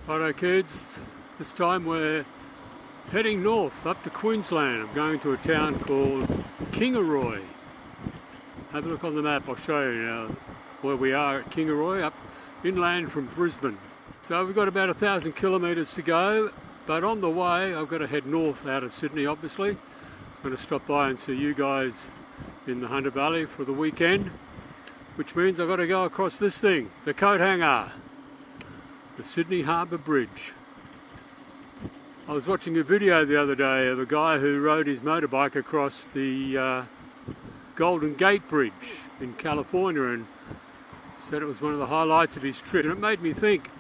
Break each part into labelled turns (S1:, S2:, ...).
S1: Righto kids, this time we're heading north up to Queensland. I'm going to a town called Kingaroy. Have a look on the map, I'll show you now where we are at Kingaroy, up inland from Brisbane. So we've got about 1,000 kilometres to go, but on the way I've got to head north out of Sydney obviously. I'm going to stop by and see you guys in the Hunter Valley for the weekend, which means I've got to go across this thing, the coat hanger. The Sydney Harbour Bridge. I was watching a video the other day of a guy who rode his motorbike across the Golden Gate Bridge in California and said it was one of the highlights of his trip. And it made me think,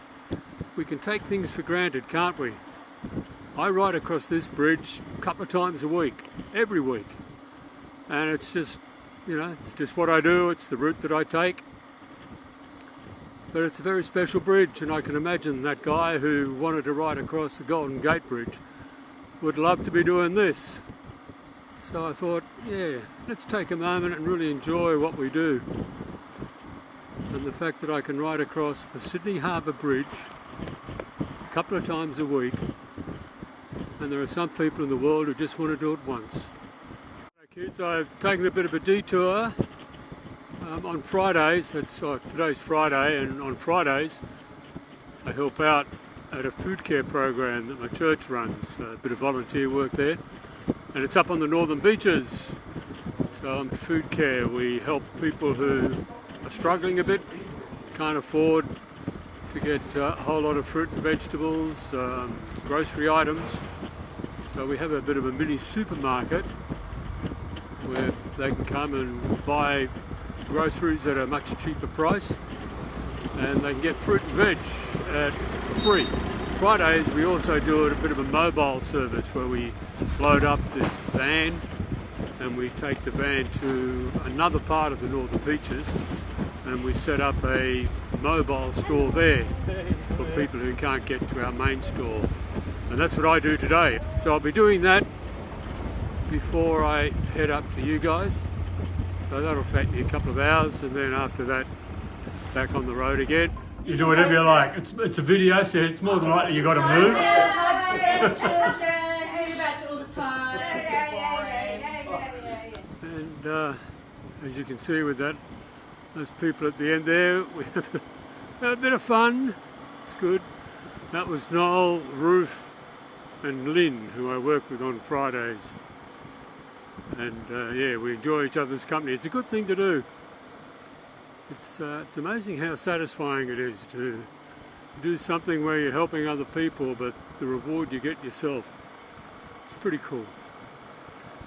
S1: we can take things for granted, can't we? I ride across this bridge a couple of times a week, every week. And it's just, you know, it's just what I do, it's the route that I take. But it's a very special bridge, and I can imagine that guy who wanted to ride across the Golden Gate Bridge would love to be doing this. So I thought, yeah, let's take a moment and really enjoy what we do. And the fact that I can ride across the Sydney Harbour Bridge a couple of times a week, and there are some people in the world who just want to do it once. Okay, kids, I've taken a bit of a detour. On Fridays, today's Friday, and on Fridays I help out at a food care program that my church runs, a bit of volunteer work there, and it's up on the northern beaches. So on food care we help people who are struggling a bit, can't afford to get a whole lot of fruit and vegetables, grocery items. So we have a bit of a mini supermarket where they can come and buy groceries at a much cheaper price, and they can get fruit and veg at free. Fridays we also do a bit of a mobile service where we load up this van and we take the van to another part of the northern beaches and we set up a mobile store there for people who can't get to our main store. And that's what I do today. So I'll be doing that before I head up to you guys. So that'll take me a couple of hours, and then after that, back on the road again. You do whatever you like. It's a video, so it's more than likely you've got to move.
S2: Hi, children. Hear about it all the time.
S1: And as you can see with that, those people at the end there, we have a bit of fun. It's good. That was Noel, Ruth, and Lynn, who I work with on Fridays. And yeah, we enjoy each other's company. It's a good thing to do. It's amazing how satisfying it is to do something where you're helping other people, but the reward you get yourself. It's pretty cool.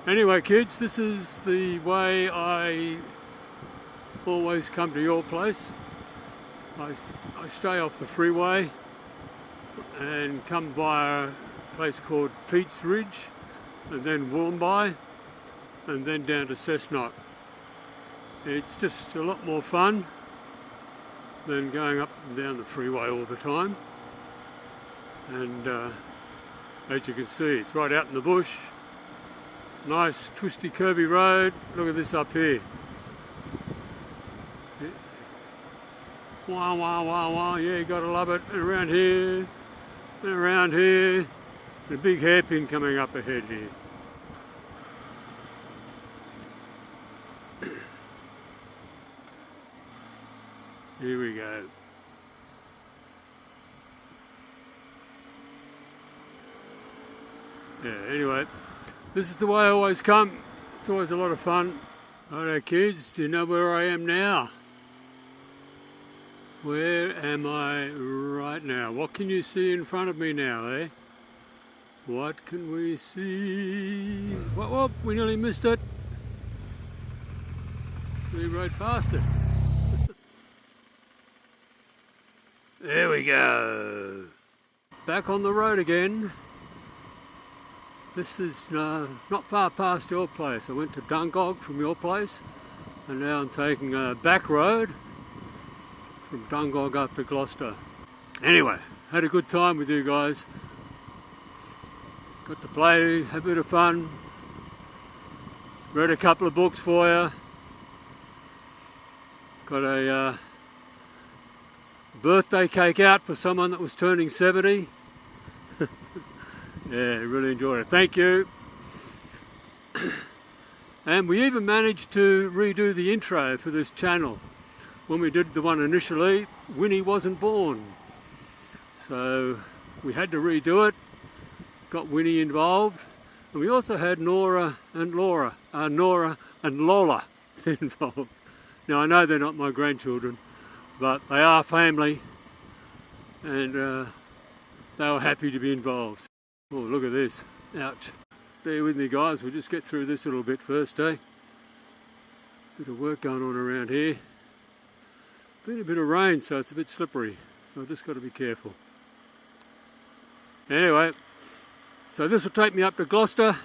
S1: Anyway, kids, this is the way I always come to your place. I stay off the freeway and come by a place called Pete's Ridge, and then Wollombi, and then down to Cessnock. It's just a lot more fun than going up and down the freeway all the time. And as you can see, it's right out in the bush. Nice twisty curvy road. Look at this up here. Wah wah wah wah, yeah, you gotta love it. And around here, and around here, and a big hairpin coming up ahead here. Here we go. Yeah, anyway, this is the way I always come. It's always a lot of fun. Righto kids, do you know where I am now? Where am I right now? What can you see in front of me now, eh? What can we see? Whoop, we nearly missed it. We rode past it. There we go. Back on the road again. This is not far past your place. I went to Dungog from your place, and now I'm taking a back road from Dungog up to Gloucester. Anyway, had a good time with you guys. Got to play, have a bit of fun. Read a couple of books for you. Got a birthday cake out for someone that was turning 70. Yeah, really enjoyed it. Thank you. And we even managed to redo the intro for this channel. When we did the one initially, Winnie wasn't born. So we had to redo it, got Winnie involved. And we also had Nora and Lola involved. Now I know they're not my grandchildren, but they are family, and they were happy to be involved. Oh, look at this. Ouch. Bear with me, guys. We'll just get through this a little bit first, eh? Bit of work going on around here. Been a bit of rain, so it's a bit slippery. So I've just got to be careful. Anyway, so this will take me up to Gloucester,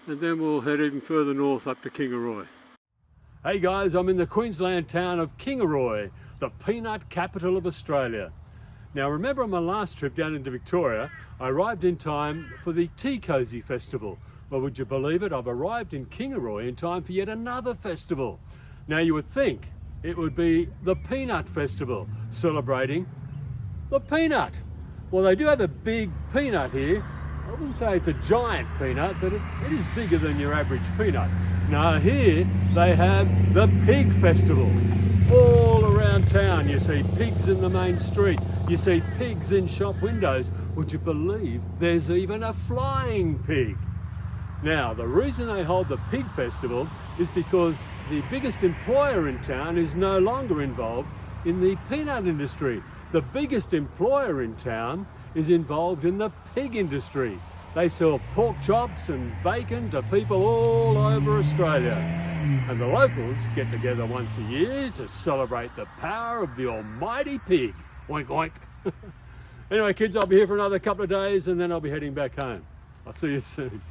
S1: and then we'll head even further north up to Kingaroy. Hey guys, I'm in the Queensland town of Kingaroy, the peanut capital of Australia. Now remember on my last trip down into Victoria, I arrived in time for the Tea Cozy Festival. Well, would you believe it? I've arrived in Kingaroy in time for yet another festival. Now you would think it would be the Peanut Festival, celebrating the peanut. Well, they do have a big peanut here. I wouldn't say it's a giant peanut, but it is bigger than your average peanut. Now here they have the Pig Festival. All around town you see pigs in the main street. You see pigs in shop windows. Would you believe there's even a flying pig? Now the reason they hold the Pig Festival is because the biggest employer in town is no longer involved in the peanut industry. The biggest employer in town is involved in the pig industry. They sell pork chops and bacon to people all over Australia. And the locals get together once a year to celebrate the power of the almighty pig. Oink, oink. Anyway, kids, I'll be here for another couple of days and then I'll be heading back home. I'll see you soon.